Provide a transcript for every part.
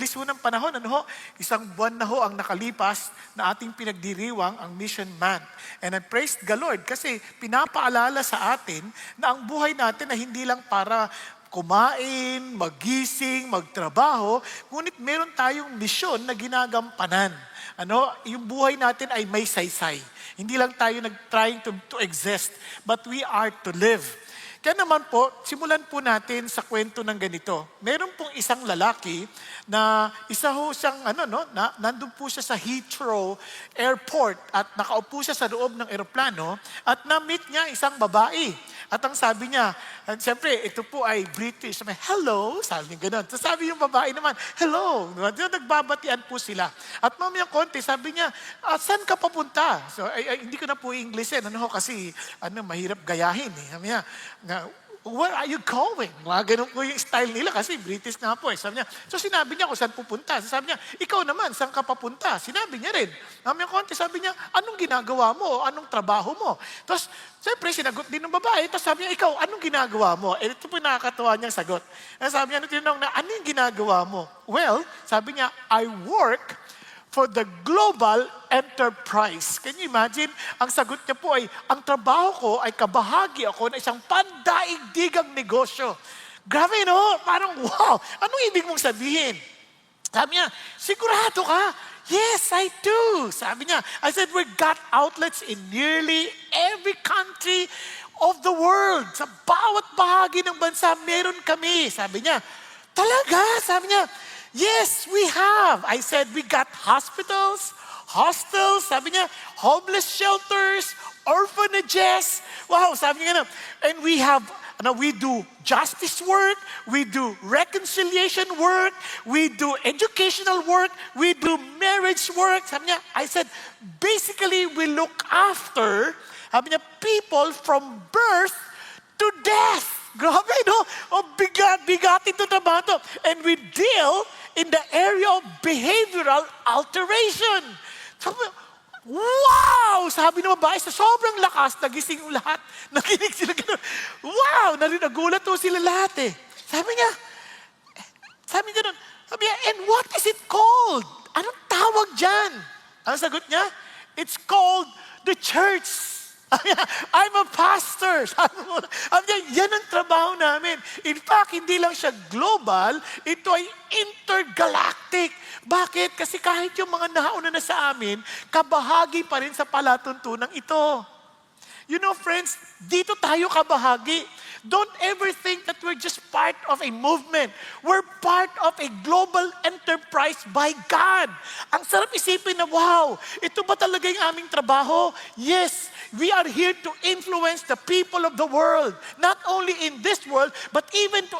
bilis ho ng panahon, ano ho? Isang buwan na ho ang nakalipas na ating pinagdiriwang ang Mission Month. And I praise the Lord kasi pinapaalala sa atin na ang buhay natin na hindi lang para kumain, magising, magtrabaho, ngunit meron tayong misyon na ginagampanan. Yung buhay natin ay may saysay. Hindi lang tayo trying to exist, but we are to live. Kaya naman po, simulan po natin sa kwento ng ganito. Meron pong isang lalaki na isa ho siyang, nandun po siya sa Heathrow Airport at nakaupo siya sa loob ng eroplano at na-meet niya isang babae. At ang sabi niya, siyempre, ito po ay British. Sabi, hello, sabi niya gano'n. So sabi yung babae naman, hello. Nagbabatian po sila. At mamayang konti, sabi niya, saan ka papunta? So, hindi ko na po i-Englishin. Kasi mahirap gayahin. Sabi niya, where are you going? Mga ganun po yung style nila kasi British na po. Sabi niya, so sinabi niya kung saan pupunta. So sabi niya, ikaw naman, saan ka papunta? Sinabi niya rin. Mamayang konti, sabi niya, anong ginagawa mo? Anong trabaho mo? Tapos, siyempre, sinagot din ng babae. Tapos sabi niya, ikaw, anong ginagawa mo? Ito po nakakatawa niyang sagot. Sabi niya, tinanong na, ano yung ginagawa mo? Well, sabi niya, I work for the global enterprise. Can you imagine? Ang sagot niya po ay, ang trabaho ko ay kabahagi ako ng isang pandaigdigang negosyo. Grabe, no? Parang, wow! Anong ibig mong sabihin? Sabi niya, sigurado ka? Yes, I do. Sabi niya, I said, we got outlets in nearly every country of the world. Sa bawat bahagi ng bansa, meron kami. Sabi niya, talaga? Sabi niya, yes, we have. I said, we got hospitals, hostels, sabi niya, homeless shelters, orphanages. Wow, sabi niya, and we have, we do justice work, we do reconciliation work, we do educational work, we do marriage work. Sabi niya, I said, basically, we look after, sabi niya, people from birth to death. Grabe, no? Bigat ito trabaho to. And we deal in the area of behavioral alteration. Sabi, wow! Sabi ng babae, sa sobrang lakas, nagising yung lahat. Nakinig sila gano'n. Wow! Nagulat to sila lahat eh. Sabi niya, gano'n, sabi niya, and what is it called? Anong tawag dyan? Ang sagot niya, it's called the church. I'm a pastor. Sabi niya, yan ang trabaho namin. In fact, hindi lang siya global, ito ay intergalactic. Bakit? Kasi kahit yung mga nauna na sa amin, kabahagi pa rin sa palatuntunang ito. You know, friends, dito tayo kabahagi. Don't ever think that we're just part of a movement. We're part of a global enterprise by God. Ang sarap isipin na, wow, ito ba talaga yung aming trabaho? Yes, we are here to influence the people of the world. Not only in this world, but even to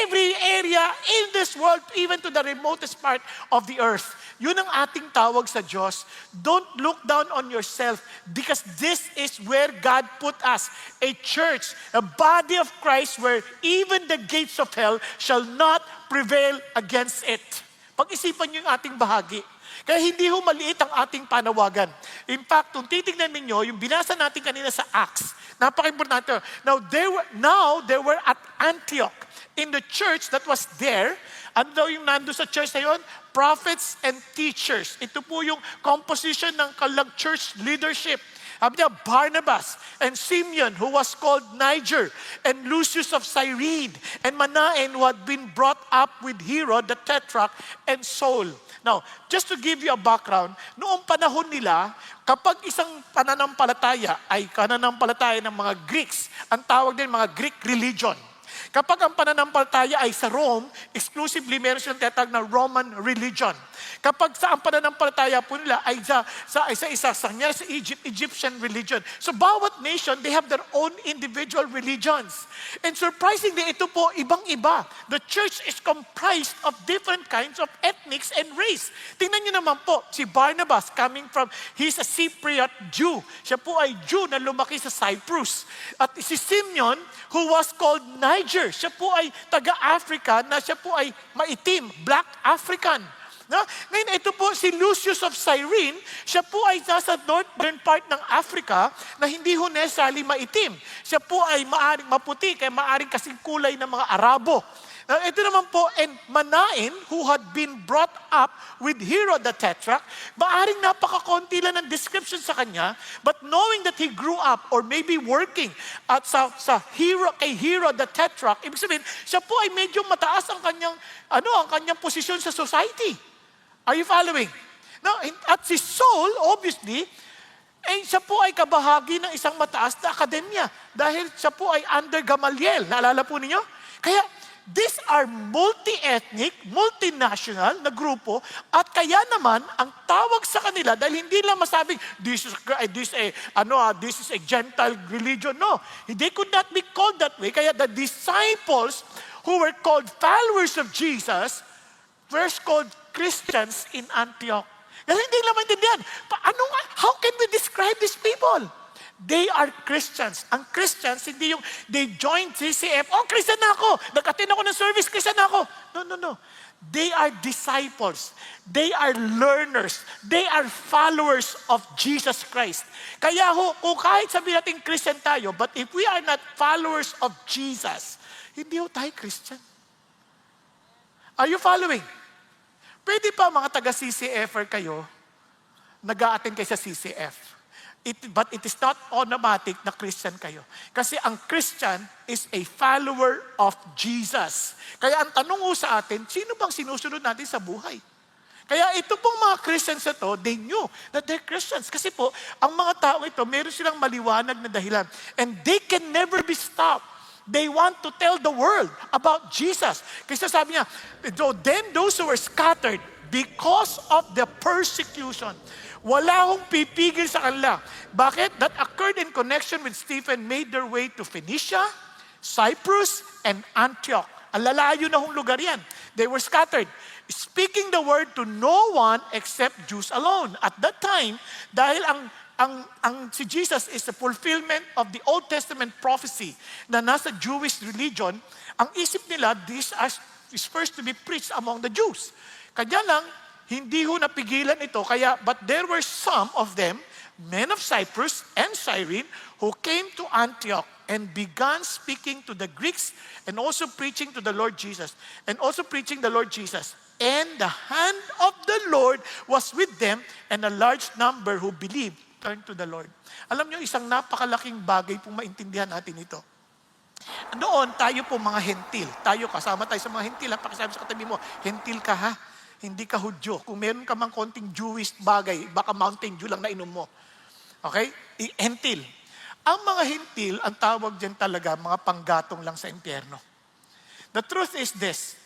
every area in this world, even to the remotest part of the earth. Yun ang ating tawag sa Diyos. Don't look down on yourself because this is where God put us. A church, a body of Christ where even the gates of hell shall not prevail against it. Pag-isipan niyo yung ating bahagi. Kaya hindi ho maliit ang ating panawagan. In fact, kung titignan ninyo, yung binasa natin kanina sa Acts, napaka-importante. Now they were at Antioch. In the church that was there, ano daw yung nando sa church na yun? Prophets and teachers. Ito po yung composition ng kalang church leadership. Sabi niya, Barnabas and Simeon, who was called Niger, and Lucius of Cyrene, and Manaen, who had been brought up with Herod, the Tetrarch, and Saul. Now, just to give you a background, noong panahon nila, kapag isang pananampalataya ay pananampalataya ng mga Greeks, ang tawag din mga Greek religion. Kapag ang pananampalataya ay sa Rome, exclusively meron silang tinatawag na Roman religion. Kapag sa ang pananampalataya po nila ay sa Egyptian religion. So bawat nation, they have their own individual religions. And surprisingly, ito po ibang-iba. The church is comprised of different kinds of ethnics and race. Tingnan niyo naman po, si Barnabas he's a Cypriot Jew. Siya po ay Jew na lumaki sa Cyprus. At si Simeon, who was called Niger, siya po ay taga-Africa na siya po ay maitim, black African. No? Ngayon, ito po si Lucius of Cyrene, siya po ay nasa northern part ng Africa na hindi ho necessarily maitim. Siya po ay maaring maputi, kaya maaring kasing kulay ng mga Arabo. Ito naman po, and Manaen, who had been brought up with Herod the Tetrarch, maaring napakakonti lang ng description sa kanya, but knowing that he grew up or maybe working at kay Herod the Tetrarch, ibig sabihin, siya po ay medyo mataas ang kanyang posisyon sa society. Are you following? Now, at si Saul, obviously, siya po ay kabahagi ng isang mataas na akademya dahil siya po ay under Gamaliel. Naalala po ninyo? Kaya, these are multi-ethnic, multinational na grupo at kaya naman ang tawag sa kanila dahil hindi lang masabing this is a Gentile religion. No, they could not be called that way. Kaya the disciples who were called followers of Jesus first called Christians in Antioch. Kasi hindi lang maintindihan. How can we describe these people? They are Christians. Ang Christians, hindi yung they joined CCF. Oh, Christian na ako. Nag-attend ako ng service, Christian na ako. No. They are disciples. They are learners. They are followers of Jesus Christ. Kaya kung kahit sabihin natin Christian tayo, but if we are not followers of Jesus, hindi tayo Christian. Are you following? Pwede pa mga taga-CCFer kayo, nag-a-attend kayo sa CCF. But it is not automatic na Christian kayo. Kasi ang Christian is a follower of Jesus. Kaya ang tanong sa atin, sino bang sinusunod natin sa buhay? Kaya ito pong mga Christians na to, they knew that they're Christians. Kasi po, ang mga tao ito, meron silang maliwanag na dahilan. And they can never be stopped. They want to tell the world about Jesus. Kasi sabi niya, then those who were scattered because of the persecution, wala akong pipigil sa kanila. Bakit? That occurred in connection with Stephen made their way to Phoenicia, Cyprus, and Antioch. Ang lalayo na hong lugar yan. They were scattered, speaking the word to no one except Jews alone. At that time, dahil si Jesus is the fulfillment of the Old Testament prophecy na nasa Jewish religion, ang isip nila, this is first to be preached among the Jews. Kanya lang, hindi napigilan ito, but there were some of them, men of Cyprus and Cyrene, who came to Antioch and began speaking to the Greeks and also preaching to the Lord Jesus. And also preaching the Lord Jesus. And the hand of the Lord was with them, and a large number who believed turned to the Lord. Alam niyo, isang napakalaking bagay pong maintindihan natin ito. Noon, tayo po mga hentil. Kasama tayo sa mga hentil. Pakisabi sa katabi mo, hentil ka ha? Hindi ka Hudyo. Kung meron ka mang konting Jewish bagay, baka Mountain Dew lang na inom mo. Okay? Hentil. Ang mga hentil, ang tawag dyan talaga, mga panggatong lang sa impyerno. The truth is this,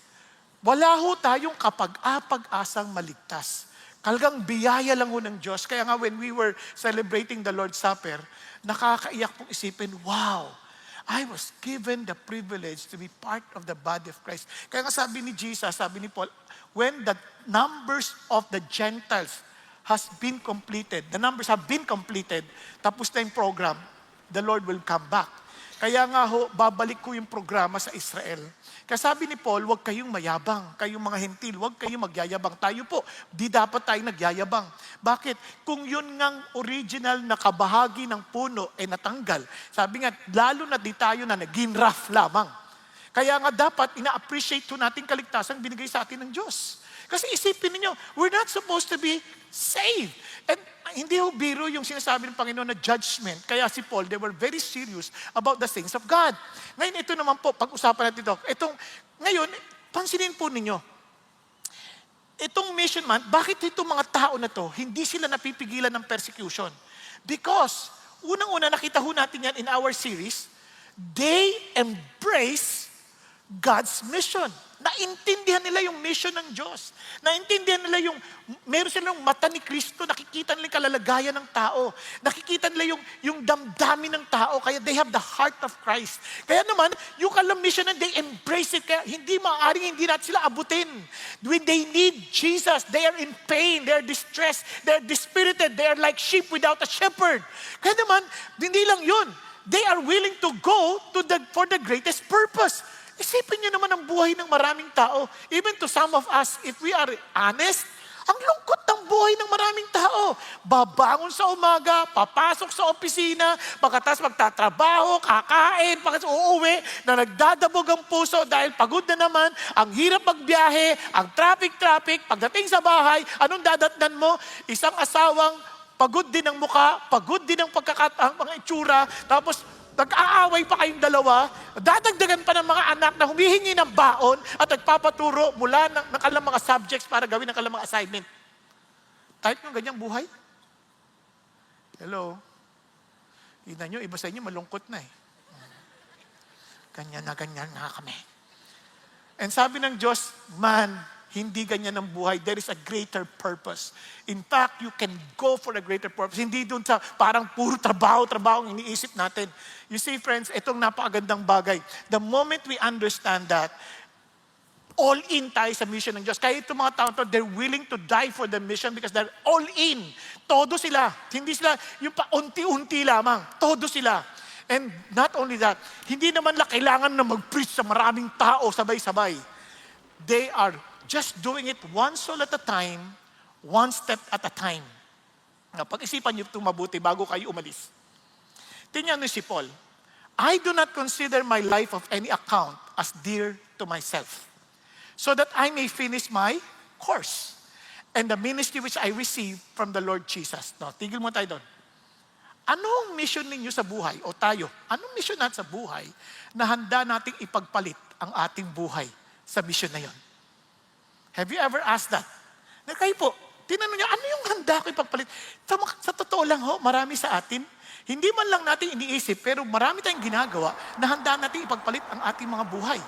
wala tayong kapag-apag-asang maligtas. Talagang biyaya lang ng Diyos. Kaya nga when we were celebrating the Lord's Supper, nakakaiyak pong isipin, wow, I was given the privilege to be part of the body of Christ. Kaya nga sabi ni Jesus, sabi ni Paul, when the numbers of the Gentiles has been completed, the numbers have been completed, tapos na yung program, the Lord will come back. Kaya nga babalik ko yung programa sa Israel. Kaya sabi ni Paul, huwag kayong mayabang. Kayong mga hentil, huwag kayong magyayabang. Tayo po, di dapat tayo nagyayabang. Bakit? Kung yun ngang original na kabahagi ng puno ay natanggal, sabi nga, lalo na di tayo na naging rough lamang. Kaya nga dapat ina-appreciate natin kaligtasan binigay sa atin ng Diyos. Kasi isipin niyo, we're not supposed to be saved. And hindi biro yung sinasabi ng Panginoon na judgment. Kaya si Paul, they were very serious about the things of God. Ngayon, ito naman po, pag-usapan natin ito. Ngayon, pansinin po ninyo, itong mission month, bakit itong mga tao na to, hindi sila napipigilan ng persecution? Because, unang-una, nakita natin yan in our series, they embrace God's mission. Naintindihan nila yung mission ng Diyos. Naintindihan nila meron silang mata ni Kristo, nakikita nila yung kalalagayan ng tao. Nakikita nila yung damdamin ng tao, kaya they have the heart of Christ. Kaya naman, yung kalang mission na they embrace it, kaya hindi natin sila abutin. When they need Jesus, they are in pain, they are distressed, they are dispirited, they are like sheep without a shepherd. Kaya naman, hindi lang yun. They are willing to go for the greatest purpose. Isipin niyo naman ang buhay ng maraming tao. Even to some of us, if we are honest, ang lungkot ng buhay ng maraming tao. Babangon sa umaga, papasok sa opisina, pagkatapos magtatrabaho, kakain, pagkatapos uuwi, na nagdadabog ang puso dahil pagod na naman, ang hirap magbiyahe, ang traffic, pagdating sa bahay, anong dadatnan mo? Isang asawang pagod din ang muka, pagod din ang mga itsura, tapos nag-aaway pa kayong dalawa, dadagdagan pa ng mga anak na humihingi ng baon at nagpapaturo mula ng kanilang mga subjects para gawin ang kanilang mga assignment. Kahit yung ganyang buhay? Hello? Tignan nyo, iba sa inyo malungkot na eh. Ganyan na kami. And sabi ng Diyos, man, hindi ganyan ang buhay. There is a greater purpose. In fact, you can go for a greater purpose. Hindi dun sa parang puro trabaho ang iniisip natin. You see, friends, itong napakagandang bagay. The moment we understand that, all in tayo sa mission ng Diyos. Kaya itong mga tao to, they're willing to die for the mission because they're all in. Todo sila. Hindi sila, yung pa unti-unti lamang. Todo sila. And not only that, hindi naman kailangan na mag-preach sa maraming tao sabay-sabay. They are just doing it one soul at a time, one step at a time. Pag-isipan niyo itong mabuti bago kayo umalis. Tingnan niyo si Paul. I do not consider my life of any account as dear to myself, so that I may finish my course and the ministry which I received from the Lord Jesus. No, tigil mo tayo doon. Anong mission ninyo sa buhay, o tayo, anong mission natin sa buhay na handa nating ipagpalit ang ating buhay sa mission na yon? Have you ever asked that? Na kayo po, tinanong niyo, ano yung handa ko ipagpalit? Sa totoo lang ho, marami sa atin, hindi man lang natin iniisip, pero marami tayong ginagawa na handa natin ipagpalit ang ating mga buhay.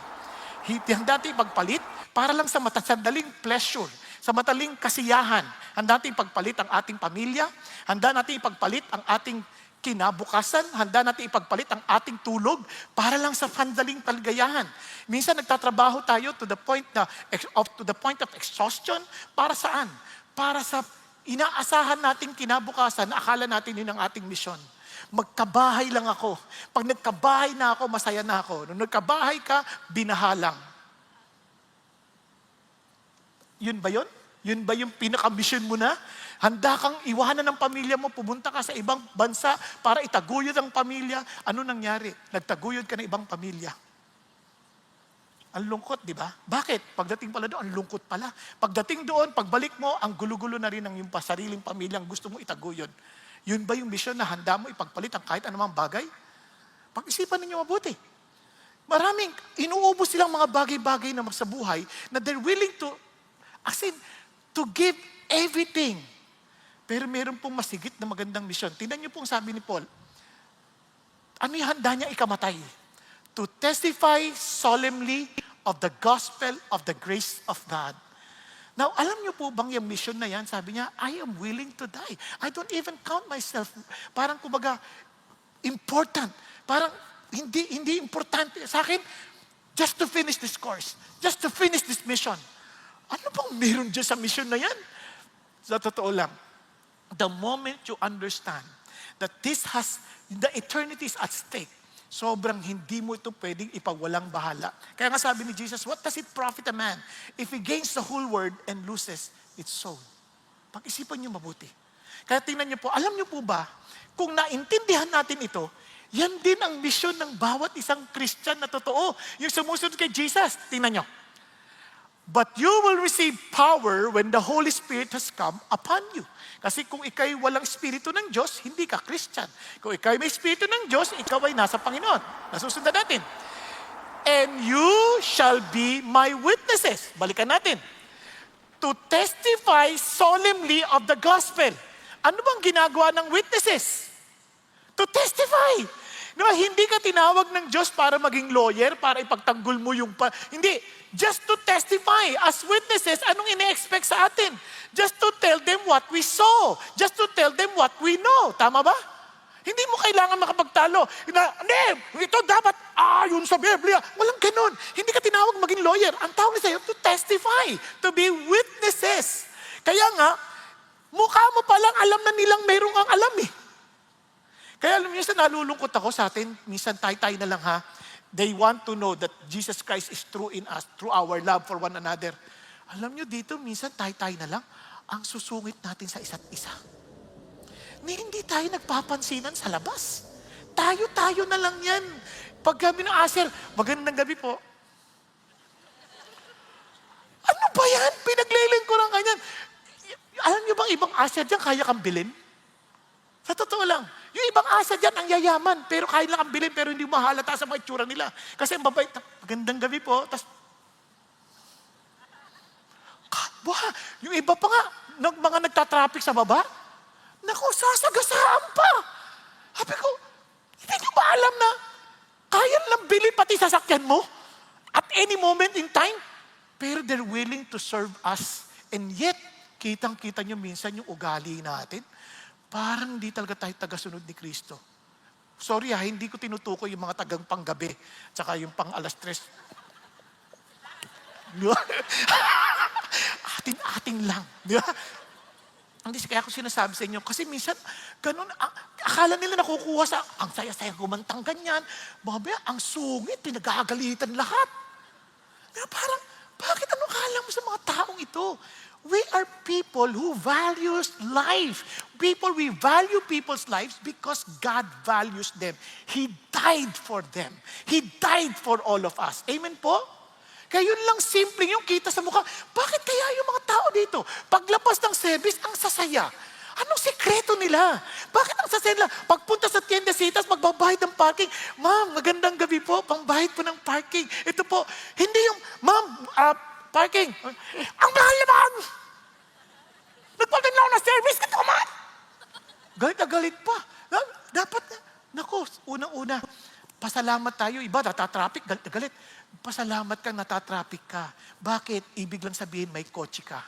Handa natin ipagpalit para lang sa sandaling pleasure, sa mataling kasiyahan. Handa natin ipagpalit ang ating pamilya, handa natin ipagpalit ang ating kinabukasan, handa natin ipagpalit ang ating tulog para lang sa sandaling kaligayahan. Minsan nagtatrabaho tayo to the point of exhaustion. Para saan? Para sa inaasahan nating kinabukasan na akala natin yun ang ating misyon. Magkabahay lang ako. Pag nagkabahay na ako, masaya na ako. Nung nagkabahay ka, binahalang. Yun ba yun? Yun ba yung pinaka-mission mo na? Handa kang iwanan ng pamilya mo, pumunta ka sa ibang bansa para itaguyod ang pamilya. Ano nangyari? Nagtaguyod ka ng ibang pamilya. Ang lungkot, di ba? Bakit? Pagdating pala doon, ang lungkot pala. Pagdating doon, pagbalik mo, ang gulo-gulo na rin ng iyong sariling pamilyang gusto mo itaguyod. Yun ba yung mission na handa mo ipagpalit ang kahit anumang bagay? Pag-isipan ninyo mabuti. Maraming inuubos silang mga bagay-bagay na sa buhay na they're willing to, to give everything. Pero meron pong masigit na magandang misyon. Tingnan niyo pong sabi ni Paul, ano yung handa niya ikamatay? To testify solemnly of the gospel of the grace of God. Now, alam niyo po bang yung mission na yan? Sabi niya, I am willing to die. I don't even count myself. Parang kumbaga, important. Parang hindi importante sa akin, just to finish this course. Just to finish this mission. Ano bang meron dyan sa mission na yan? Sa totoo lang, the moment you understand that the eternity is at stake, sobrang hindi mo ito pwedeng ipagwalang bahala. Kaya nga sabi ni Jesus, what does it profit a man if he gains the whole world and loses its soul? Pag-isipan niyo mabuti. Kaya tingnan niyo po, alam niyo po ba, kung naintindihan natin ito, yan din ang misyon ng bawat isang Christian na totoo. Yung sumusunod kay Jesus, tingnan niyo. But you will receive power when the Holy Spirit has come upon you. Kasi kung ikaw'y walang Espiritu ng Diyos, hindi ka Christian. Kung ikaw'y may Espiritu ng Diyos, ikaw ay nasa Panginoon. Nasusundan natin. And you shall be my witnesses. Balikan natin. To testify solemnly of the gospel. Ano bang ginagawa ng witnesses? To testify. No, hindi ka tinawag ng Diyos para maging lawyer, para ipagtanggol mo yung... Hindi. Just to testify. As witnesses, anong ine-expect sa atin? Just to tell them what we saw. Just to tell them what we know. Tama ba? Hindi mo kailangan makapagtalo. Hindi, ito dapat, yun sa Biblia. Walang ganun. Hindi ka tinawag maging lawyer. Ang tawag sa'yo, to testify. To be witnesses. Kaya nga, mukha mo palang alam na nilang mayroong ang alam eh. Kaya alam niyo, nalulungkot ako sa atin, minsan tay-tay na lang ha. They want to know that Jesus Christ is true in us, through our love for one another. Alam nyo dito, minsan tayo-tayo na lang ang susungit natin sa isa't isa. Ni hindi tayo nagpapansinan sa labas. Tayo-tayo na lang yan. Pag gabi ng Aser, magandang gabi po. Ano ba yan? Pinagliling ko lang ganyan. Alam nyo bang ibang Aser dyan kaya kang bilhin? Sa totoo lang. Yung ibang Aser dyan ang yayaman, pero kaya lang kang bilhin, pero hindi mahalata sa mga itsura nila. Kasi ang babait, magandang gabi po. Tapos, yung iba pa nga, mga nagtatraffic sa baba, naku, sasagasaan pa. Sabi ko, hindi nyo ba alam na kaya lang bili pati sasakyan mo at any moment in time? Pero they're willing to serve us. And yet, kitang-kita nyo minsan yung ugali natin. Parang hindi talaga tayo tagasunod ni Kristo. Sorry hindi ko tinutukoy yung mga tagang panggabi tsaka yung pang alas 3. Ating lang. Di ba? Hindi, kaya ko sinasabi sa inyo, kasi minsan, ganun, akala nila nakukuha sa, ang saya-saya kumantang ganyan, mamaya, ang sungit, pinagagalitan lahat. Pero parang, bakit ano akala mo sa mga taong ito? We are people who values life. We value people's lives because God values them. He died for them. He died for all of us. Amen po? Kaya yun lang simple yung kita sa mukha. Bakit kaya yung mga tao dito, paglabas ng service, ang sasaya? Anong sekreto nila? Bakit ang sasaya nila? Pagpunta sa tiendesitas, magbabayad ng parking. Ma'am, magandang gabi po, pangbayad po ng parking. Ito po, hindi yung, ma'am, parking. Ang mahal naman! Nagpaldan lang ako ng service, ito man! Galit na galit pa. Dapat, naku, unang-una, pasalamat tayo. Iba, natatraffic, galit na galit. Pasalamat kang natatraffic ka. Bakit? Ibig lang sabihin may kotse ka.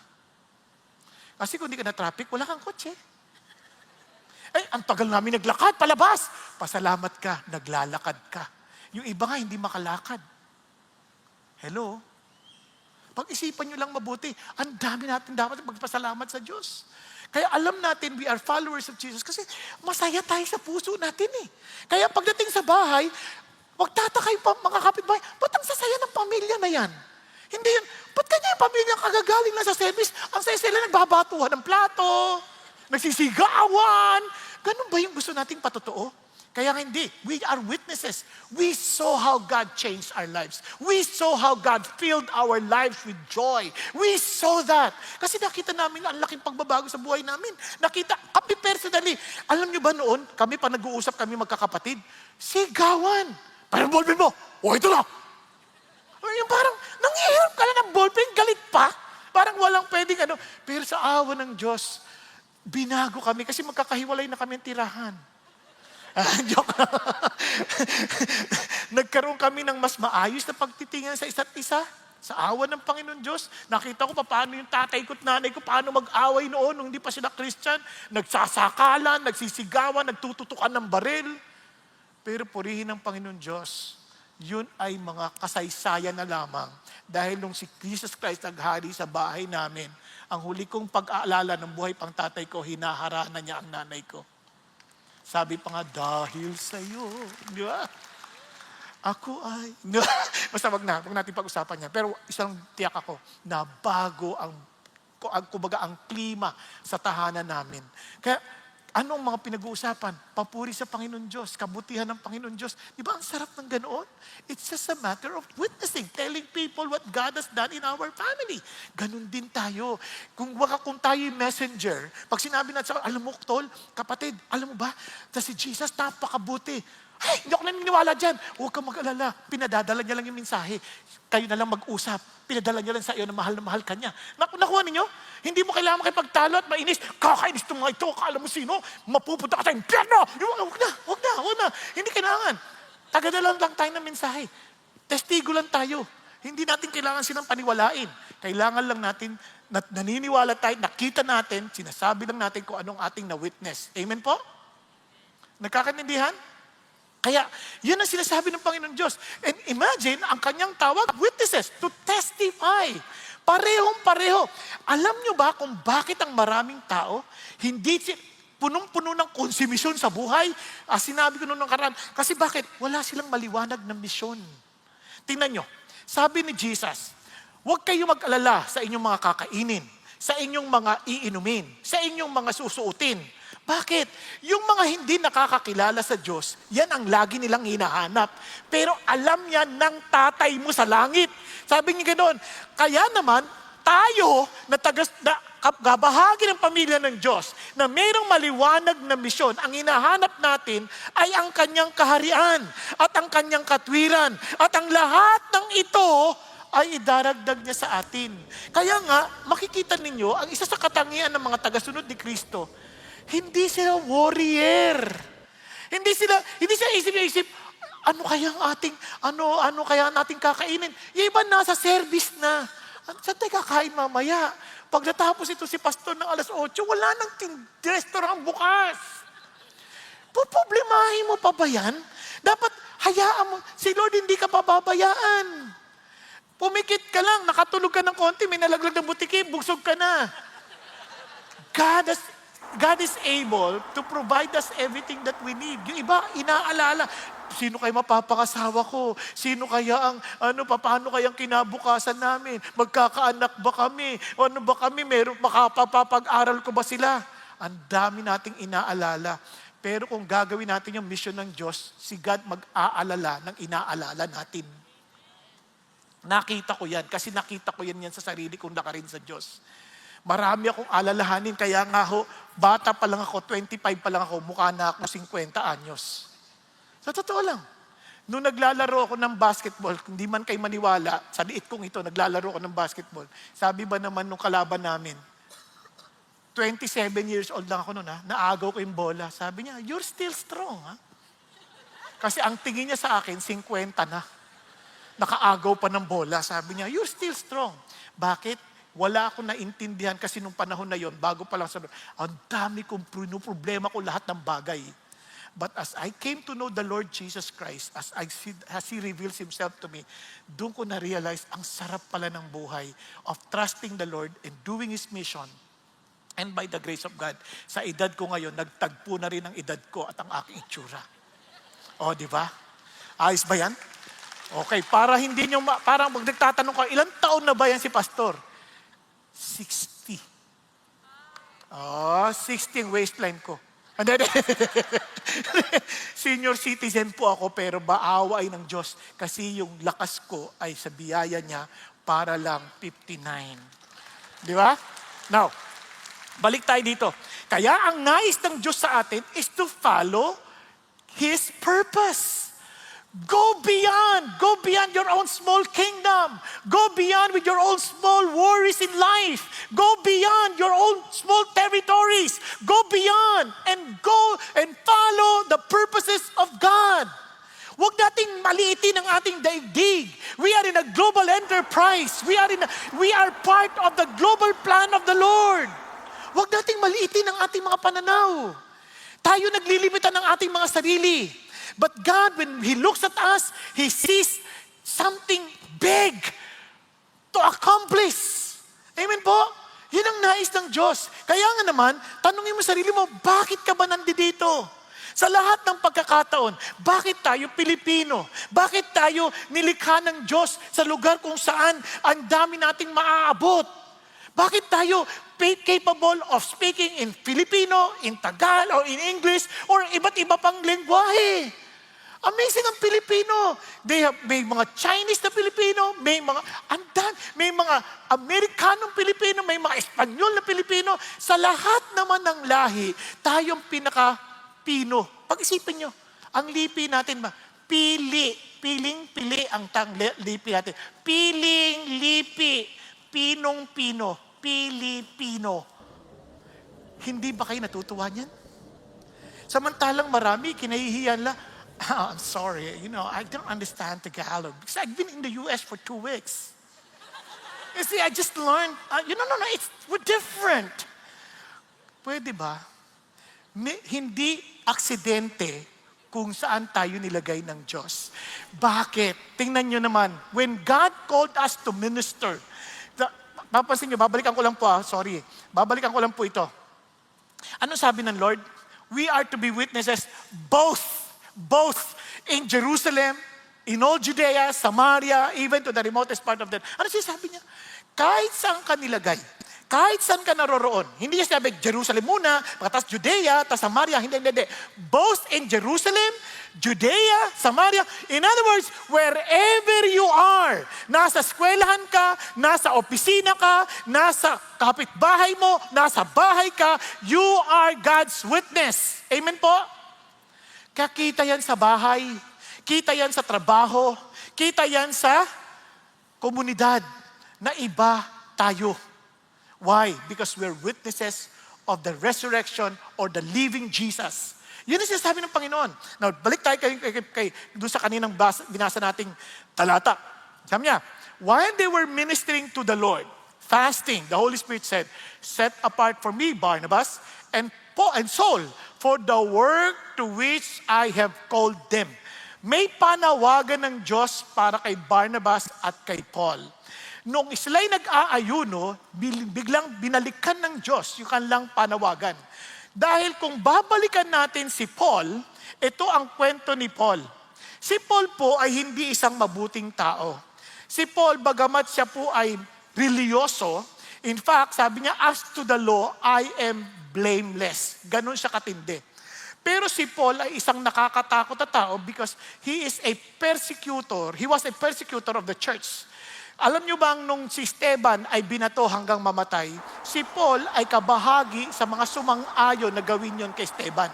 Kasi kung hindi ka na-traffic, wala kang kotse. Ang tagal namin naglakad, palabas. Pasalamat ka, naglalakad ka. Yung iba nga, hindi makalakad. Hello? Pag-isipan nyo lang mabuti, ang dami natin dapat magpasalamat sa Diyos. Kaya alam natin, we are followers of Jesus kasi masaya tayo sa puso natin eh. Kaya pagdating sa bahay, magtataka yung mga kapitbahay, ba't ang sasaya ng pamilya na yan? Hindi yun, ba't kanya yung pamilya kagagaling na sa service, ang saya sila nagbabatuhan ng plato, nagsisigawan. Ganun ba yung gusto nating patotoo? Kaya hindi, we are witnesses. We saw how God changed our lives. We saw how God filled our lives with joy. We saw that. Kasi nakita namin ang laking pagbabago sa buhay namin. Nakita, kami personally, alam nyo ba noon, kami pa nag-uusap kami magkakapatid, sigawan. Parang ballpen mo. Ito na. Yung parang, nanghihirap ka na ng ballpen, galit pa. Parang walang pwedeng ano. Pero sa awa ng Diyos, binago kami kasi magkakahiwalay na kami ang tirahan. Joke. Nagkaroon kami ng mas maayos na pagtitingin sa isa't isa. Sa awa ng Panginoon Diyos, nakita ko paano yung tatay ko at nanay ko, paano mag-away noon nung hindi pa sila Christian. Nagsasakalan, nagsisigawan, nagtututukan ng baril. Pero purihin ng Panginoon Diyos, yun ay mga kasaysayan na lamang. Dahil nung si Jesus Christ naghari sa bahay namin, ang huli kong pag-aalala ng buhay pang tatay ko, hinaharana niya ang nanay ko. Sabi pa nga, dahil sa'yo, di ba? Ako ay, basta wag natin pag-usapan niya. Pero isang tiyak ako, na bago kumbaga ang klima sa tahanan namin. Kaya, anong mga pinag-uusapan? Papuri sa Panginoon Diyos, kabutihan ng Panginoon Diyos. Di ba ang sarap ng ganoon? It's just a matter of witnessing, telling people what God has done in our family. Ganon din tayo. Kung tayo yung messenger, pag sinabi natin, alam mo, tol, kapatid, alam mo ba, si Jesus napakabuti. Ay, hindi ako naniniwala dyan. Huwag kang mag-alala. Pinadadala niya lang yung mensahe. Kayo na lang mag-usap. Pinadala niya lang sa iyo na mahal ka niya. Nakuha ninyo? Hindi mo kailangan makipagtalo at mainis. Kakainis itong mga ito. Kala mo sino? Mapupunta ka sa impyerno. Huwag na. Hindi kailangan. Tagadala lang tayo ng mensahe. Testigo lang tayo. Hindi natin kailangan silang paniwalain. Kailangan lang natin, naniniwala tayo, nakita natin, sinasabi lang natin kung anong ating na-witness. Amen po? Nagkakaintindihan? Kaya, yun ang sinasabi ng Panginoon Diyos. And imagine, ang kanyang tawag, witnesses, to testify. Parehong-pareho. Alam nyo ba kung bakit ang maraming tao, hindi punong-puno ng konsumisyon sa buhay? Sinabi ko noong nakaraan, kasi bakit? Wala silang maliwanag na misyon. Tingnan nyo, sabi ni Jesus, Huwag kayo mag-alala sa inyong mga kakainin, sa inyong mga iinumin, sa inyong mga susuotin. Bakit? Yung mga hindi nakakakilala sa Diyos, yan ang lagi nilang hinahanap. Pero alam yan ng tatay mo sa langit. Sabi niya ganoon, kaya naman, tayo na kabahagi ng pamilya ng Diyos, na mayroong maliwanag na misyon, ang hinahanap natin ay ang kanyang kaharian at ang kanyang katwiran. At ang lahat ng ito ay idaragdag niya sa atin. Kaya nga, makikita ninyo, ang isa sa katangian ng mga tagasunod ni Kristo, hindi sila warrior. Hindi sila isip-isip, ano kaya ang ating kakainin? Yung iba nasa service na. Saan tayo kakain mamaya? Pag natapos ito si pastor ng alas 8, wala nang restaurant bukas. Puproblemahin mo pa ba yan? Dapat hayaan mo, si Lord hindi ka pababayaan. Pumikit ka lang, nakatulog ka ng konti, may nalaglag ng butiki, bugsog ka na. God is able to provide us everything that we need. Yung iba, inaalala, sino kaya mapapakasawa ko? Sino kaya paano kayang kinabukasan namin? Magkakaanak ba kami? O ano ba kami? Makapapag-aral ko ba sila? Ang dami nating inaalala. Pero kung gagawin natin yung mission ng Diyos, si God mag-aalala ng inaalala natin. Nakita ko yan, kasi nakita ko yan sa sarili kong nakarin sa Diyos. Marami akong alalahanin, kaya nga bata pa lang ako, 25 pa lang ako, mukha na ako 50 anyos. Sa totoo lang. Nung naglalaro ako ng basketball, hindi man kayo maniwala, sa liit kong ito, naglalaro ako ng basketball. Sabi ba naman nung kalaban namin, 27 years old lang ako noon, naagaw ko yung bola. Sabi niya, you're still strong. Ha? Kasi ang tingin niya sa akin, 50 na. Nakaagaw pa ng bola. Sabi niya, you're still strong. Bakit? Wala akong naintindihan kasi nung panahon na yon, bago pa lang ang dami kong problema ko lahat ng bagay. But as I came to know the Lord Jesus Christ, as He reveals Himself to me, doon ko na-realize ang sarap pala ng buhay of trusting the Lord and doing His mission. And by the grace of God, sa edad ko ngayon, nagtagpo na rin ang edad ko at ang aking itsura. O, di ba? Ayos ba yan? Okay, para hindi nyo, parang nagtatanong ka, ilang taon na ba yan si Pastor? 60. 60 waistline ko. Senior citizen po ako, pero baawa ay ng Diyos kasi yung lakas ko ay sa biyaya niya para lang 59. Di ba? Now, balik tayo dito. Kaya ang nais ng Diyos sa atin is to follow His purpose. Go beyond your own small kingdom. Go beyond with your own small worries in life. Go beyond your own small territories. Go beyond and go and follow the purposes of God. Huwag nating maliitin ang ating daigdig. We are in a global enterprise. We are part of the global plan of the Lord. Huwag nating maliitin ang ating mga pananaw. Tayo naglilimitan ng ating mga sarili. But God, when He looks at us, He sees something big to accomplish. Amen po? Yun ang nais ng Diyos. Kaya nga naman, tanungin mo sarili mo, bakit ka ba nandito? Sa lahat ng pagkakataon, bakit tayo Pilipino? Bakit tayo nilikha ng Diyos sa lugar kung saan ang dami nating maaabot? Bakit tayo capable of speaking in Filipino, in Tagalog, or in English, or iba't iba pang lengguwahe? Amazing ang Pilipino. May mga Chinese na Pilipino, may mga Amerikanong Pilipino, may mga Espanyol na Pilipino. Sa lahat naman ng lahi, tayong pinaka-Pino. Pag-isipin nyo, ang lipi natin ba? Piling-pili ang lipi natin. Piling-lipi. Pinong-pino. Pilipino. Hindi ba kayo natutuwa niyan? Samantalang marami, kinahihiyan lang, I'm sorry, I don't understand Tagalog because I've been in the US for 2 weeks. You see, I just learned, we're different. Pwede ba? Hindi aksidente kung saan tayo nilagay ng Diyos. Bakit? Tingnan nyo naman, when God called us to minister, papansin nyo, babalikan ko lang po ito. Ano sabi ng Lord? We are to be witnesses both in Jerusalem In all Judea, Samaria, even to the remotest part of the... Ano sinasabi niya? Kahit saan ka nilagay, kahit saan ka naroroon, hindi niya sinabi, Jerusalem muna, tapos Judea, tapos Samaria, hindi. Both in Jerusalem, Judea, Samaria. In other words, wherever you are, nasa eskwelahan ka, nasa opisina ka, nasa kapitbahay mo, nasa bahay ka, you are God's witness. Amen po? Kakita yan sa bahay, kita yan sa trabaho, kita yan sa komunidad na iba tayo. Why? Because we're witnesses of the resurrection or the living Jesus. Yun ang sinasabi ng Panginoon. Now, balik tayo doon sa kaninang binasa nating talata. Sabi niya, while they were ministering to the Lord, fasting, the Holy Spirit said, set apart for me, Barnabas, and Saul, for the work to which I have called them. May panawagan ng Diyos para kay Barnabas at kay Paul. Noong sila'y nag-aayuno, biglang binalikan ng Diyos yung kanilang panawagan. Dahil kung babalikan natin si Paul, ito ang kwento ni Paul. Si Paul po ay hindi isang mabuting tao. Si Paul, bagamat siya po ay religyoso, in fact, sabi niya, as to the law, I am blameless. Ganon siya katindi. Pero si Paul ay isang nakakatakot na tao because he is a persecutor. He was a persecutor of the church. Alam niyo bang nung si Esteban ay binato hanggang mamatay, si Paul ay kabahagi sa mga sumang-ayon na gawin yon kay Esteban.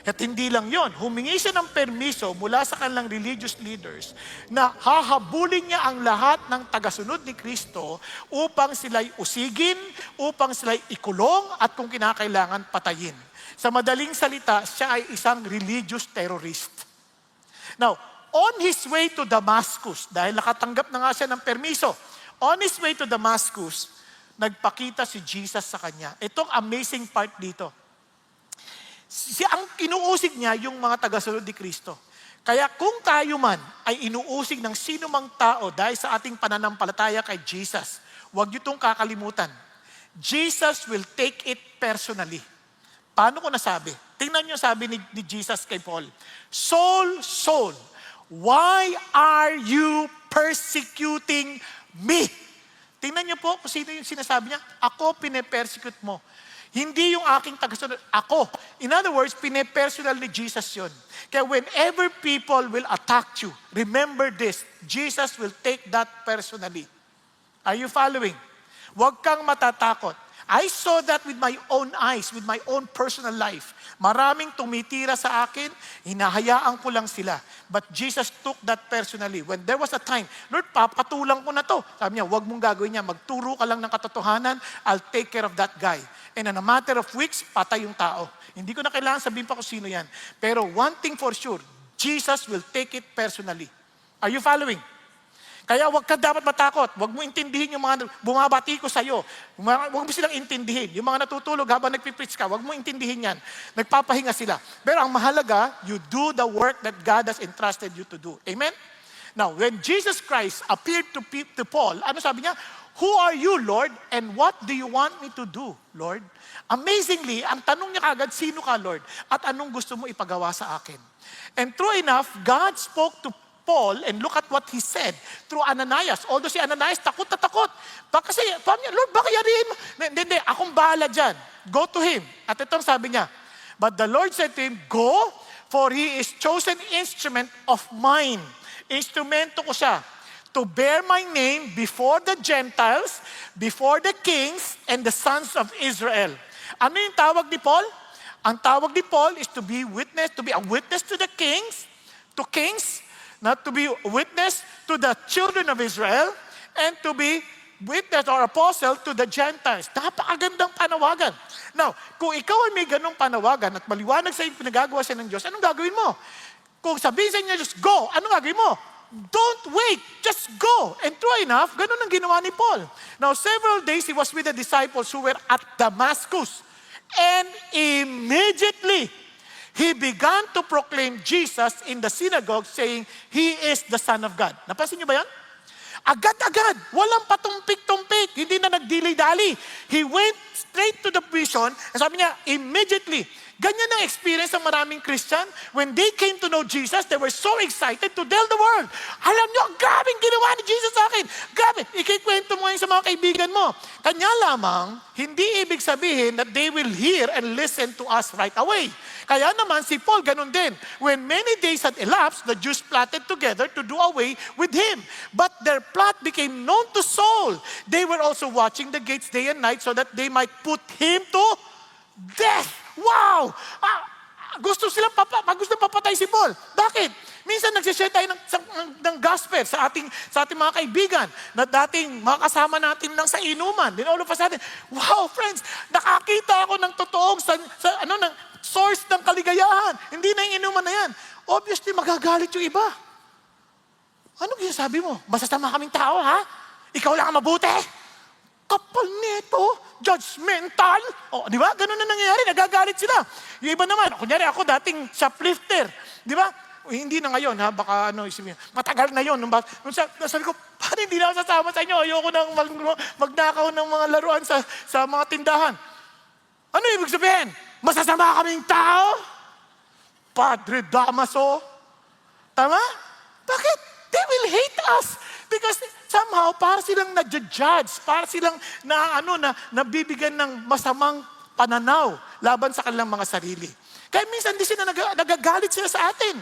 At hindi lang yon, humingi siya ng permiso mula sa kanilang religious leaders na hahabulin niya ang lahat ng tagasunod ni Kristo upang sila'y usigin, upang sila'y ikulong at kung kinakailangan patayin. Sa madaling salita, siya ay isang religious terrorist. Now, on his way to Damascus, dahil nakatanggap na nga siya ng permiso, on his way to Damascus, nagpakita si Jesus sa kanya. Itong amazing part dito. Ang inuusig niya yung mga tagasunod ni Kristo. Kaya kung tayo man ay inuusig ng sino mang tao dahil sa ating pananampalataya kay Jesus, huwag niyo itong kakalimutan. Jesus will take it personally. Paano ko nasabi? Tingnan niyo sabi ni Jesus kay Paul, Saul, Saul, why are you persecuting me? Tingnan niyo po kung sino yung sinasabi niya. Ako pine-persecute mo. Hindi yung aking tagasunod. Ako. In other words, pine-personal ni Jesus yun. Kaya whenever people will attack you, remember this, Jesus will take that personally. Are you following? Huwag kang matatakot. I saw that with my own eyes, with my own personal life. Maraming tumitira sa akin, hinahayaan ko lang sila. But Jesus took that personally. When there was a time, Lord, papatulang ko na to. Sabi niya, huwag mong gagawin niya. Magturo ka lang ng katotohanan, I'll take care of that guy. And in a matter of weeks, patay yung tao. Hindi ko na kailangan sabihin pa kung sino yan. Pero one thing for sure, Jesus will take it personally. Are you following? Kaya huwag ka dapat matakot. Huwag mo intindihin yung mga bumabati ko sa'yo. Huwag mo silang intindihin. Yung mga natutulog habang nagpipreach ka, huwag mo intindihin yan. Nagpapahinga sila. Pero ang mahalaga, you do the work that God has entrusted you to do. Amen? Now, when Jesus Christ appeared to Paul, ano sabi niya? Who are you, Lord? And what do you want me to do, Lord? Amazingly, ang tanong niya kagad, sino ka, Lord? At anong gusto mo ipagawa sa akin? And true enough, God spoke to Paul, and look at what he said through Ananias. Although si Ananias, takot na takot. Kasi, Lord, baka yariin mo? Hindi, akong bahala dyan. Go to him. At itong sabi niya, but the Lord said to him, go, for he is chosen instrument of mine. Instrumento ko siya to bear my name before the Gentiles, before the kings, and the sons of Israel. Ano yung tawag ni Paul? Ang tawag ni Paul is to be a witness to the kings, not to be a witness to the children of Israel, and to be witness or apostle to the Gentiles. Napakagandang panawagan. Now, kung ikaw ay may ganong panawagan at maliwanag sa iyo pinagagawa siya ng Diyos, anong gagawin mo? Kung sabihin sa inyo, just go, anong gagawin mo? Don't wait, just go. And true enough, ganun ang ginawa ni Paul. Now, several days he was with the disciples who were at Damascus. And immediately, he began to proclaim Jesus in the synagogue saying, He is the Son of God. Napansin niyo ba yan? Agad-agad, walang patumpik-tumpik, hindi na nagdili-dali. He went straight to the vision, and sabi niya, immediately, Ganyan ang experience ng maraming Christian. When they came to know Jesus, they were so excited to tell the world, alam nyo, grabing ginawa ni Jesus sa akin. Grabe, ikikwento mo ngayon sa mga kaibigan mo. Kanya lamang, hindi ibig sabihin that they will hear and listen to us right away. Kaya naman si Paul, ganun din. When many days had elapsed, the Jews plotted together to do away with him. But their plot became known to Saul. They were also watching the gates day and night so that they might put him to death. Wow! Gusto papatay si Paul. Bakit? Minsan nagsishare tayo ng gospel sa ating mga kaibigan na dating mga kasama natin lang sa inuman. Then all of a sudden, wow friends, nakakita ako ng totoong ng source ng kaligayahan. Hindi na yung inuman na yan. Obviously, magagalit yung iba. Anong sinasabi mo? Masasama kaming tao, ha? Ikaw lang ang mabuti? Kapal nito, judgmental. O, di ba? Ganun na nangyayari, nagagalit sila. Yung iba naman, kunyari ako dating shoplifter, di ba? Hindi na ngayon, ha? Baka isipin, matagal na yun. Nung sabi ko, paano hindi na ako sasama sa inyo? Ayoko nang magnakaw ng mga laruan sa mga tindahan. Ano ibig sabihin? Masasama kaming tao? Padre Damaso? Tama? Bakit? They will hate us. Because somehow, para silang na-judge, para silang nabibigyan ng masamang pananaw laban sa kanilang mga sarili. Kaya minsan di sila nagagalit sila sa atin.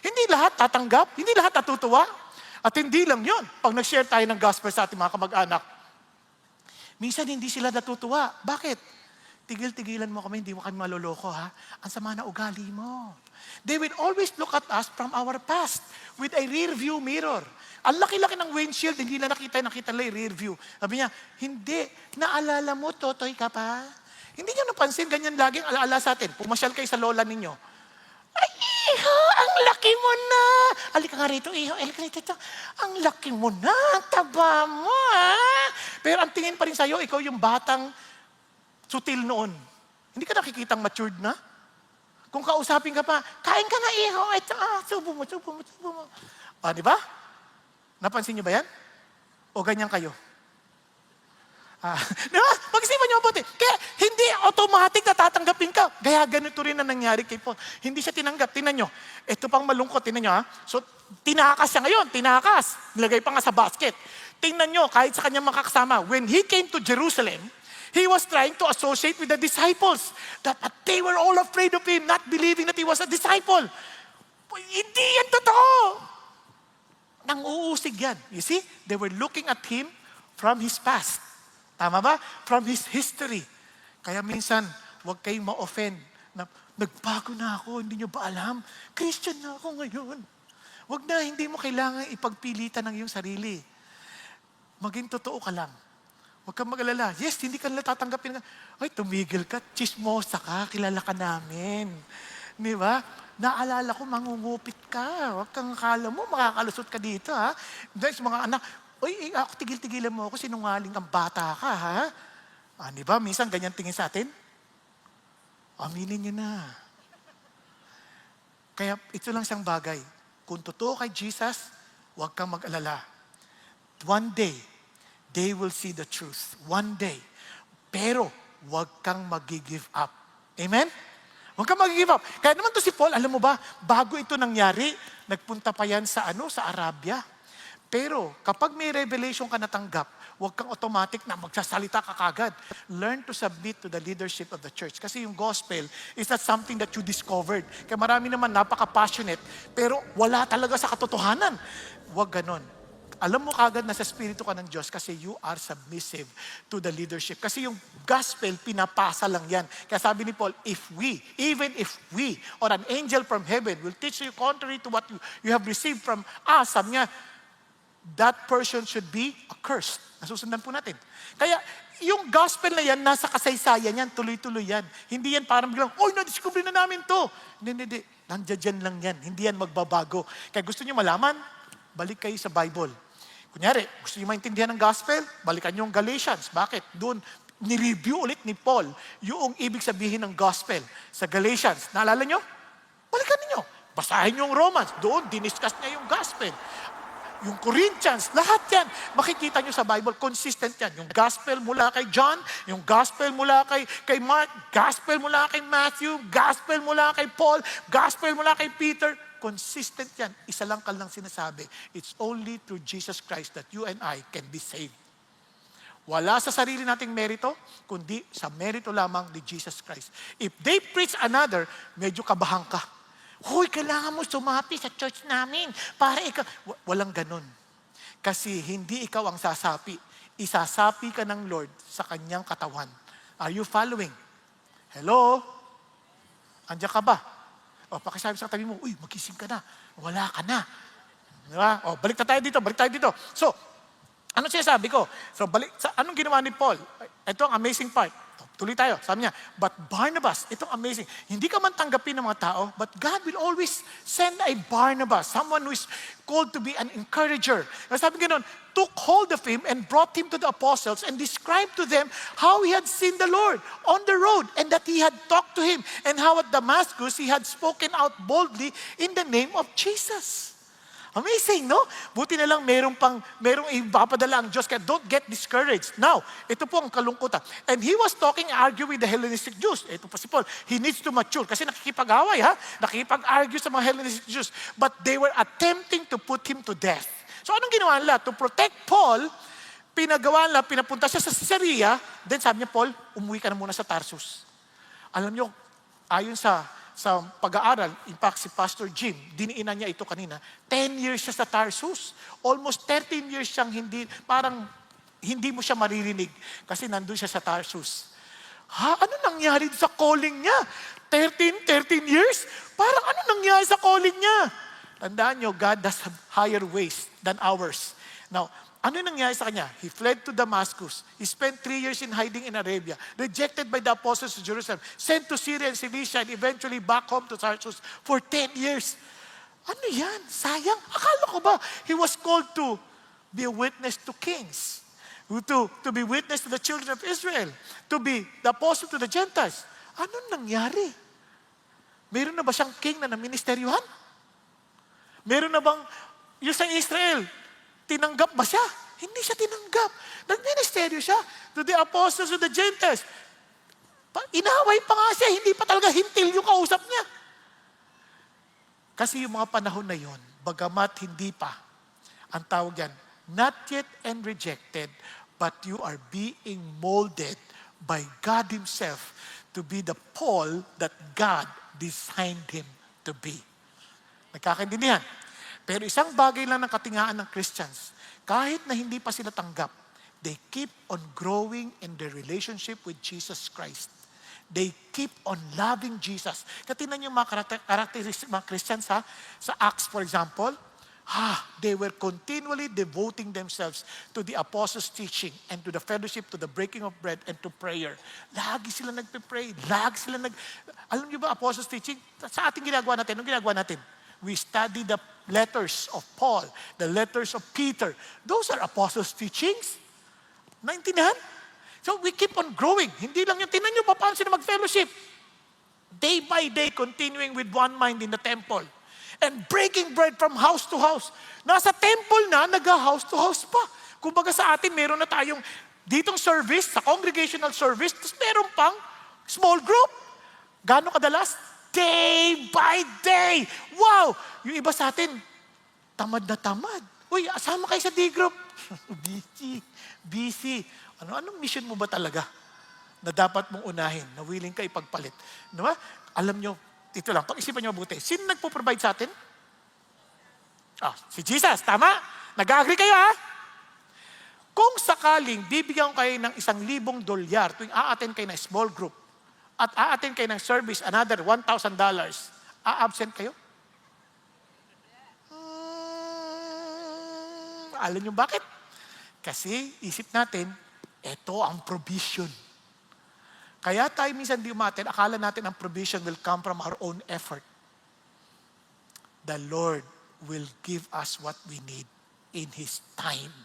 Hindi lahat tatanggap, hindi lahat natutuwa. At hindi lang yon. Pag nag-share tayo ng gospel sa ating mga kamag-anak, minsan hindi sila natutuwa. Bakit? Tigil-tigilan mo kami, hindi mo kami maloloko, ha? Ang sama na ugali mo. They will always look at us from our past with a rear view mirror. Ang laki-laki ng windshield, hindi na nakita lang yung rear view. Sabi niya, hindi, naalala mo, totoy ka pa? Hindi niyo napansin, ganyan laging alaala sa atin. Pumasyal kayo sa lola ninyo. Ay, iho, ang laki mo na. Halika nga rito, iho, halika rito. Ang laki mo na, ang taba mo, ha? Pero ang tingin pa rin sa'yo, ikaw yung batang sutil noon. Hindi ka nakikitang matured na? Kung kausapin ka pa, kain ka na, iho, ito, subo mo. Di ba? Napansin niyo ba yan? O ganyan kayo? Diba? Pag-isipan niyo mabuti. Kaya hindi automatic na tatanggapin ka. Kaya ganito rin na nangyari kay Paul. Hindi siya tinanggap. Tingnan niyo. Ito pang malungkot. Tingnan niyo, ha? So, tinakas siya ngayon. Tinakas. Nilagay pa nga sa basket. Tingnan niyo, kahit sa kanyang makakasama, when he came to Jerusalem, he was trying to associate with the disciples. But they were all afraid of him, not believing that he was a disciple. Hindi yan totoo. Nang-uusig yan. You see, they were looking at him from his past. Tama ba? From his history. Kaya minsan, huwag kayong ma-offend. Nagbago na ako, hindi nyo ba alam? Christian na ako ngayon. Huwag na, hindi mo kailangan ipagpilitan ng iyong sarili. Maging totoo ka lang. Huwag kang mag-alala. Yes, hindi ka nila tatanggapin. Ay, tumigil ka, chismosa ka, kilala ka namin. Di ba? Naalala ko, mangungupit ka. Huwag kang akala mo, makakalusot ka dito, ha? Guys, mga anak, uy, ako tigil-tigilan mo ako, sinungaling ang bata ka, ha? Di ba? Minsan ganyan tingin sa atin. Aminin niyo na. Kaya ito lang siyang bagay. Kung totoo kay Jesus, huwag kang mag-alala. One day, they will see the truth. One day. Pero, huwag kang mag-give up. Amen? Huwag kang mag-give up. Kaya naman to si Paul, alam mo ba, bago ito nangyari, nagpunta pa yan sa Arabia. Pero, kapag may revelation ka natanggap, huwag kang automatic na magsasalita ka kagad. Learn to submit to the leadership of the church. Kasi yung gospel is not something that you discovered. Kaya marami naman napaka-passionate, pero wala talaga sa katotohanan. Huwag ganon. Alam mo kagad na sa Espiritu ka ng Diyos kasi you are submissive to the leadership. Kasi yung gospel, pinapasa lang yan. Kaya sabi ni Paul, even if we, or an angel from heaven will teach you contrary to what you have received from us, sabi niya, that person should be accursed. Nasusundan po natin. Kaya, yung gospel na yan, nasa kasaysayan yan, tuloy-tuloy yan. Hindi yan parang biglang, na-discover na namin to. Hindi. Nandiyan lang yan. Hindi yan magbabago. Kaya gusto niyo malaman, balik kayo sa Bible. Kunyari, gusto niyo maintindihan ng gospel, balikan niyo ang Galatians. Bakit? Doon, nireview ulit ni Paul yung ibig sabihin ng gospel sa Galatians. Naalala niyo? Balikan niyo. Basahin niyo ang Romans. Doon, diniscuss niya yung gospel. yung Corinthians, lahat yan. Makikita nyo sa Bible, consistent yan. Yung gospel mula kay John, yung gospel mula kay Mark, gospel mula kay Matthew, gospel mula kay Paul, gospel mula kay Peter. Consistent yan. Isa lang lang sinasabi, it's only through Jesus Christ that you and I can be saved. Wala sa sarili nating merito, kundi sa merito lamang ni Jesus Christ. If they preach another, medyo kabahan ka. Hoy, kailangan mo sumapi sa church namin para ikaw. Walang ganun. Kasi hindi ikaw ang sasapi. Isasapi ka ng Lord sa kanyang katawan. Are you following? Hello? Andiyan ka ba? O, pakisabi sa katabi mo, uy, magising ka na. Wala ka na. Diba? O, balik tayo dito. So, ano siya sabi ko? So, anong ginawa ni Paul? Ito ang amazing part. Tuloy tayo. Sabi niya, but Barnabas, itong amazing. Hindi ka man tanggapin ng mga tao, but God will always send a Barnabas, someone who is called to be an encourager. Sabi ganoon, took hold of him and brought him to the apostles and described to them how he had seen the Lord on the road and that he had talked to him and how at Damascus he had spoken out boldly in the name of Jesus. Amazing, no? Buti na lang merong ipapadala ang Diyos, kaya don't get discouraged. Now, ito po ang kalungkutan. And he was argue with the Hellenistic Jews. Ito pa si Paul, he needs to mature kasi nakikipag-away, nakikipag-argue sa mga Hellenistic Jews. But they were attempting to put him to death. So anong ginawa nila? To protect Paul, pinapunta siya sa Caesarea, then sabi niya, Paul, umuwi ka na muna sa Tarsus. Alam niyo, ayon sa pag-aaral, in fact, si Pastor Jim, diniinan niya ito kanina, 10 years siya sa Tarsus. Almost 13 years siyang hindi mo siya maririnig kasi nandun siya sa Tarsus. Ano nangyari sa calling niya? 13 years? Parang ano nangyari sa calling niya? Tandaan niyo, God has higher ways than ours. Now, ano nangyari sa kanya? He fled to Damascus. He spent 3 years in hiding in Arabia, rejected by the apostles of Jerusalem, sent to Syria and Cilicia, and eventually back home to Tarsus for 10 years. Ano yan? Sayang. Akala ko ba he was called to be a witness to kings, to be witness to the children of Israel, to be the apostle to the Gentiles. Ano nangyari? Meron na ba siyang king na naministeryuhan? Meron na bang, yung sa Israel, tinanggap ba siya? Hindi siya tinanggap. Nagministeryo siya to the apostles of the Gentiles. Inaway pa nga siya, hindi pa talaga hintil yung kausap niya. Kasi yung mga panahon na yon, bagamat hindi pa, ang tawag yan, not yet and rejected, but you are being molded by God Himself to be the Paul that God designed him to be. Nagkakaintindihan? Pero isang bagay lang ng katingaan ng Christians, kahit na hindi pa sila tanggap, they keep on growing in their relationship with Jesus Christ. They keep on loving Jesus. Katinan yung mga characteristics mga Christians sa Acts, for example, they were continually devoting themselves to the apostles' teaching and to the fellowship, to the breaking of bread and to prayer. Lagi sila nagpe-pray. Alam niyo ba, apostles' teaching? Sa ating ginagawa natin, anong ginagawa natin? We study the letters of Paul, the letters of Peter. Those are apostles' teachings. Naintindihan? So we keep on growing. Hindi lang yung, tinan nyo pa paano sila mag-fellowship. Day by day, continuing with one mind in the temple. And breaking bread from house to house. Nasa temple na, nag-house to house pa. Kumbaga sa atin, meron na tayong ditong service, sa congregational service, tapos meron pang small group. Gano'ng kadalas? Day by day. Wow! Yung iba sa atin, tamad na tamad. Uy, asama kayo sa D-group. Busy. Anong mission mo ba talaga na dapat mong unahin, na willing ka ipagpalit? Diba? Alam nyo, ito lang, pag-isipan nyo mabuti. Sino nagpo-provide sa atin? Si Jesus, tama? Nag-agree kayo, Kung sakaling bibigyan kayo ng $1,000 tuwing a-attend kayo ng small group, at a-attend kayo ng service, another $1,000, a-absent kayo? Alam nyo bakit? Kasi isip natin, ito ang provision. Kaya tayo minsan di umaten, akala natin ang provision will come from our own effort. The Lord will give us what we need in His time.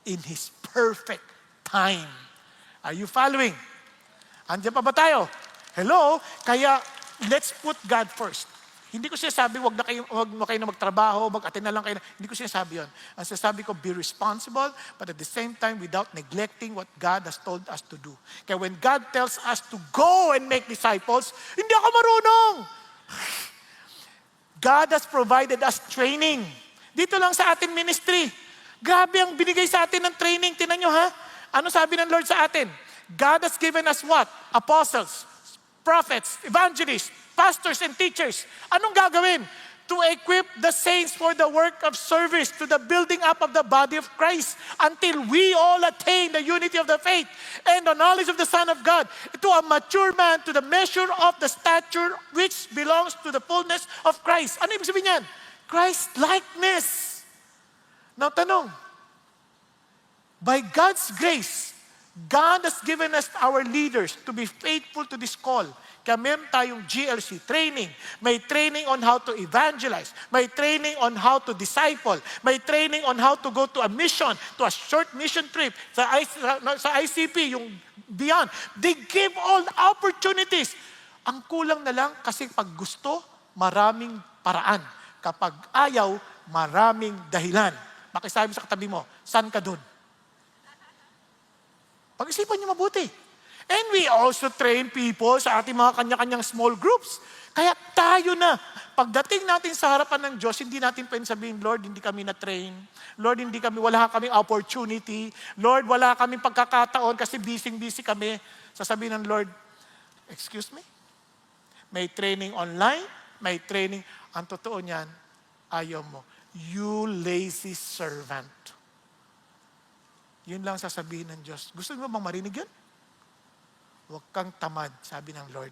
In His perfect time. Are you following? Andiyan pa ba tayo? Hello? Kaya, let's put God first. Hindi ko sinasabi, wag na kayo na magtrabaho, mag-attend na lang kayo. Hindi ko sinasabi yun. Ang sinasabi ko, be responsible, but at the same time, without neglecting what God has told us to do. Kaya when God tells us to go and make disciples, hindi ako marunong. God has provided us training. Dito lang sa ating ministry. Grabe ang binigay sa atin ng training. Tinan nyo ha? Ano sabi ng Lord sa atin? God has given us what? Apostles, prophets, evangelists, pastors, and teachers. Anong gagawin? To equip the saints for the work of service, to the building up of the body of Christ, until we all attain the unity of the faith and the knowledge of the Son of God, to a mature man, to the measure of the stature which belongs to the fullness of Christ. Ano ibig sabihin yan? Christ-likeness. Now, tanong, by God's grace, God has given us our leaders to be faithful to this call. Kaya meron tayong GLC training. May training on how to evangelize. May training on how to disciple. May training on how to go to a mission, to a short mission trip. Sa ICP, yung beyond. They give all opportunities. Ang kulang na lang kasi pag gusto, maraming paraan. Kapag ayaw, maraming dahilan. Makisabi sa katabi mo, saan ka dun? Pag-isipan niyo mabuti. And we also train people sa ating mga kanya-kanyang small groups. Kaya tayo na, pagdating natin sa harapan ng Diyos, hindi natin pwedeng sabihin, Lord, hindi kami na-train. Lord, wala kaming opportunity. Lord, wala kaming pagkakataon kasi busy-busy kami. Sasabihin ng Lord, excuse me? May training online, may training. Ang totoo niyan, ayaw mo. You lazy servant. Yun lang sasabihin ng Diyos. Gusto mo bang marinig yun? Huwag kang tamad, sabi ng Lord.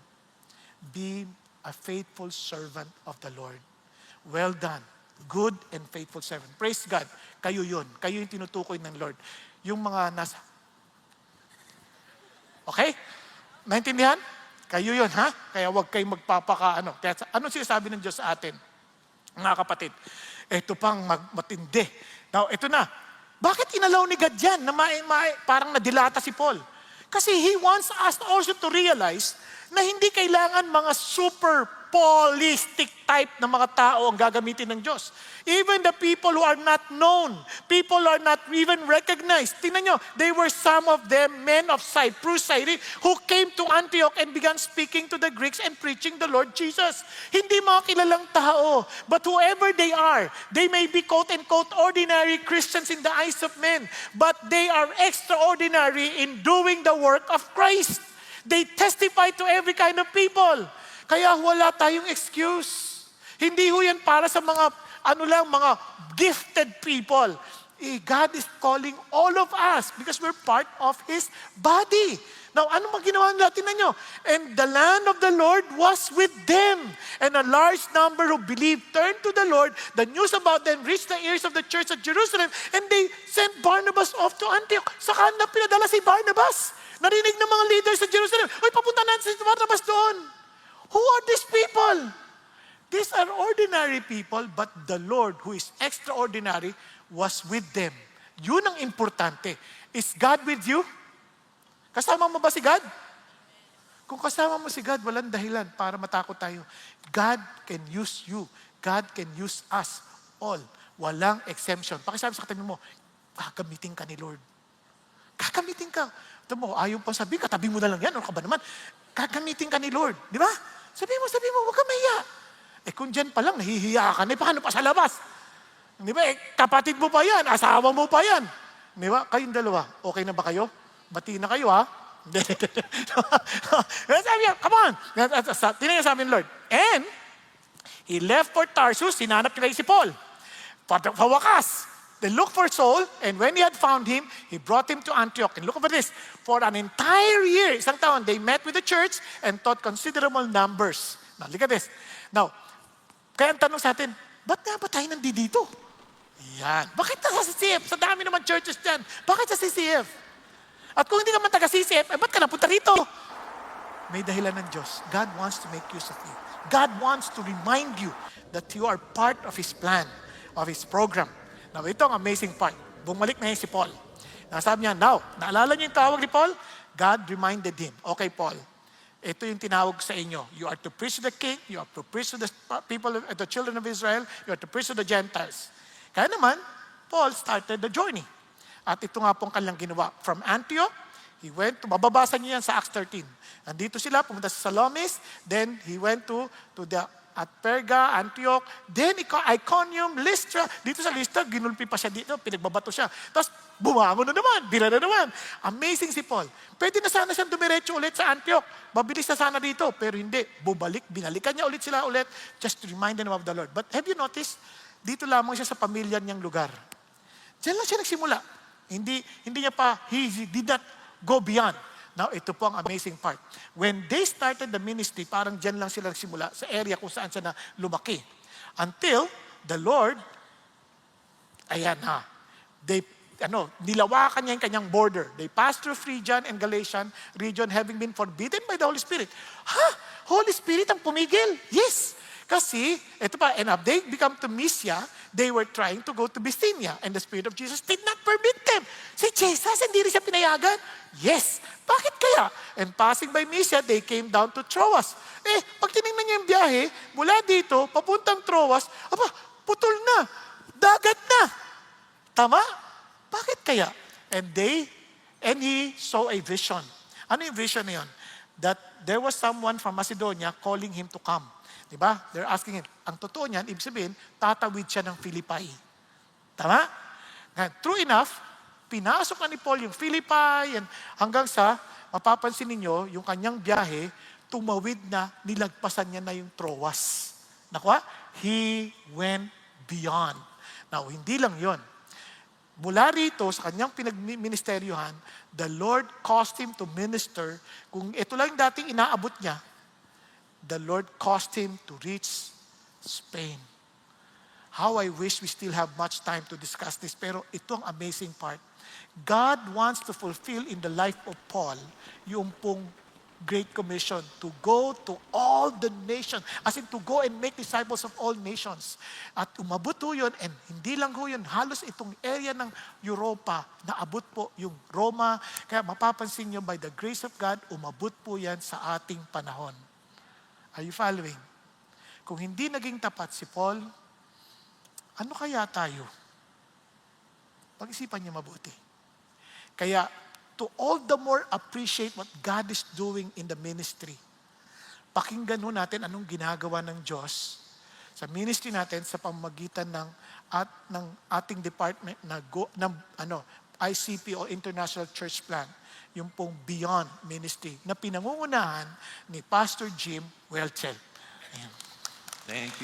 Be a faithful servant of the Lord. Well done, good and faithful servant. Praise God. Kayo yun. Kayo yung tinutukoy ng Lord. Yung mga nasa... Okay? Naintindihan? Kayo yun, ha? Kaya huwag kayong magpapaka-ano. Kaya ano sinasabi ng Diyos sa atin? Mga kapatid, ito pang matindi. Now, ito na. Bakit inalaw ni God yan na parang nadilata si Paul? Kasi He wants us also to realize na hindi kailangan mga super Paulistic type na mga tao ang gagamitin ng Diyos. Even the people who are not known, people who are not even recognized. Tingnan nyo, they were some of them men of Cyprus, who came to Antioch and began speaking to the Greeks and preaching the Lord Jesus. Hindi mga kilalang tao, but whoever they are, they may be quote-unquote ordinary Christians in the eyes of men, but they are extraordinary in doing the work of Christ. They testify to every kind of people. Kaya wala tayong excuse. Hindi ho yan para sa mga, mga gifted people. God is calling all of us because we're part of His body. Now, ano ginawa natin na nyo? And the land of the Lord was with them. And a large number who believed turned to the Lord. The news about them reached the ears of the church at Jerusalem. And they sent Barnabas off to Antioch. Saka na pinadala si Barnabas. Narinig ng mga leaders sa Jerusalem, uy, papunta natin si Barnabas doon. Who are these people? These are ordinary people, but the Lord, who is extraordinary, was with them. Yun ang importante. Is God with you? Kasama mo ba si God? Kung kasama mo si God, walang dahilan para matakot tayo. God can use you. God can use us all. Walang exemption. Pakisabi sa katabi mo, gagamitin ka ni Lord. Gagamitin ka. Ito mo, ayaw pang sabi, katabi mo na lang yan. Ano ka ba naman? Gagamitin ka ni Lord. Di ba? Sabi mo, huwag ka mahiya. Kung dyan pa lang, nahihiya ka na, paano pa sa labas? Di ba? Kapatid mo pa yan, asawa mo pa yan. Di ba? Kayong dalawa, okay na ba kayo? Bati na kayo, ha? Sabi niya, come on. Tinignan sa amin, Lord. And, He left for Tarsus, sinanap nila si Paul. Pawakas. They looked for Saul, and when he had found him, he brought him to Antioch. And look over this. For an entire year, isang taon, they met with the church and taught considerable numbers. Now, look at this. Now, kaya ang tanong sa atin, ba't nga ba tayo nandito? Yan. Bakit sa CCF? Sa dami naman churches dyan. Bakit sa CCF? At kung hindi ka man taga CCF, ba't ka napunta rito? May dahilan ng Diyos. God wants to make use of you. God wants to remind you that you are part of His plan, of His program. Now, ito ang amazing part. Bumalik na si Paul. Nasabi niya, now, naalala niyo yung tawag ni Paul? God reminded him, okay, Paul, ito yung tinawag sa inyo. You are to preach to the king, you are to preach to the people, the children of Israel, you are to preach to the Gentiles. Kaya naman, Paul started the journey. At ito nga pong kanilang ginawa. From Antioch, he went to, mababasa niyo yan sa Acts 13. Andito sila, pumunta sa Salamis, then he went to at Perga, Antioch, then Iconium, Lystra. Dito sa Lystra, ginulpi pa siya dito, pinagbabato siya. Tapos bumangon na naman, bira na naman. Amazing si Paul. Pwede na sana siyang dumiretso ulit sa Antioch. Mabilis na sana dito, pero hindi. Binalikan niya ulit sila ulit just to remind them of the Lord. But have you noticed, dito lamang siya sa pamilya niyang lugar. Diyan lang siya nagsimula. He did not go beyond. Now, ito po ang amazing part. When they started the ministry, parang dyan lang sila nagsimula sa area kung saan siya na lumaki. Until the Lord, nilawakan niya yung kanyang border. They passed through Phrygian and Galatian region having been forbidden by the Holy Spirit. Holy Spirit ang pumigil? Yes. Kasi, ito pa, and they become to Mysia, they were trying to go to Bithynia, and the Spirit of Jesus did not permit them. Si Jesus, hindi rin siya pinayagan? Yes. Bakit kaya? And passing by Mysia, they came down to Troas. Pag tinignan niyo yung biyahe, mula dito, papuntang Troas, putol na. Dagat na. Tama? Bakit kaya? And he saw a vision. Ano yung vision na yun? That there was someone from Macedonia calling him to come. Diba? They're asking him. Ang totoo niyan, ibig sabihin, tatawid siya ng Philippi. Tama? True enough, pinasok na ni Paul yung Philippi, and hanggang sa, mapapansin ninyo, yung kanyang biyahe, tumawid na, nilagpasan niya na yung Troas. Nakuha? He went beyond. Now, hindi lang yon. Mula rito, sa kanyang pinagministeryohan, the Lord caused him to minister. Kung ito lang dating inaabot niya, the Lord caused him to reach Spain. How I wish we still have much time to discuss this, pero ito ang amazing part. God wants to fulfill in the life of Paul yung pong Great Commission to go to all the nations, as in to go and make disciples of all nations. At umabot po yun, and hindi lang po yun, halos itong area ng Europa, naabot po yung Roma. Kaya mapapansin nyo, by the grace of God, umabot po yan sa ating panahon. Are you following? Kung hindi naging tapat si Paul, ano kaya tayo? Pag-isipan niyo mabuti. Kaya, to all the more appreciate what God is doing in the ministry. Pakinggan ho natin anong ginagawa ng Diyos sa ministry natin sa pamamagitan ng ating department ng ICP o International Church Plan, yung pong Beyond Ministry na pinangungunahan ni Pastor Jim Welchel. Thank you.